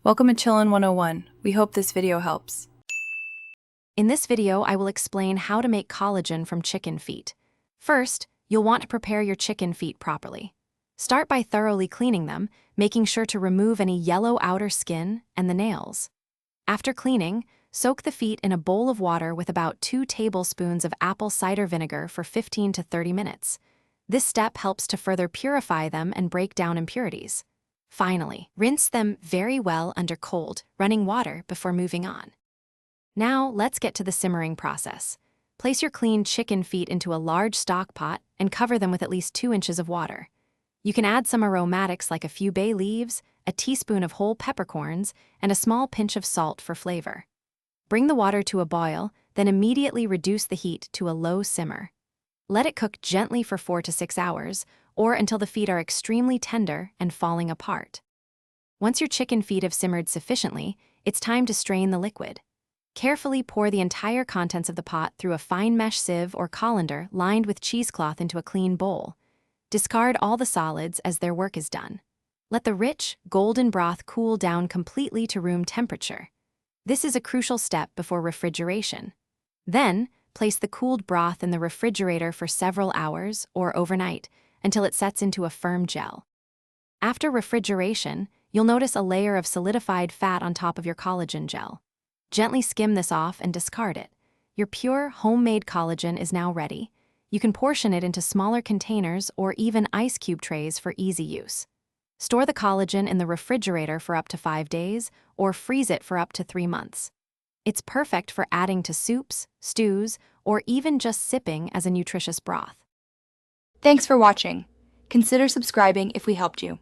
Welcome to Chillin' 101. We hope this video helps. In this video, I will explain how to make collagen from chicken feet. First, you'll want to prepare your chicken feet properly. Start by thoroughly cleaning them, making sure to remove any yellow outer skin and the nails. After cleaning, soak the feet in a bowl of water with about 2 tablespoons of apple cider vinegar for 15 to 30 minutes. This step helps to further purify them and break down impurities. Finally, rinse them very well under cold, running water before moving on. Now, let's get to the simmering process. Place your clean chicken feet into a large stock pot and cover them with at least 2 inches of water. You can add some aromatics like a few bay leaves, a teaspoon of whole peppercorns, and a small pinch of salt for flavor. Bring the water to a boil, then immediately reduce the heat to a low simmer. Let it cook gently for 4 to 6 hours, or until the feet are extremely tender and falling apart. Once your chicken feet have simmered sufficiently, it's time to strain the liquid. Carefully pour the entire contents of the pot through a fine mesh sieve or colander lined with cheesecloth into a clean bowl. Discard all the solids as their work is done. Let the rich, golden broth cool down completely to room temperature. This is a crucial step before refrigeration. Then, place the cooled broth in the refrigerator for several hours or overnight until it sets into a firm gel. After refrigeration, you'll notice a layer of solidified fat on top of your collagen gel. Gently skim this off and discard it. Your pure, homemade collagen is now ready. You can portion it into smaller containers or even ice cube trays for easy use. Store the collagen in the refrigerator for up to 5 days or freeze it for up to 3 months. It's perfect for adding to soups, stews, or even just sipping as a nutritious broth. Thanks for watching. Consider subscribing if we helped you.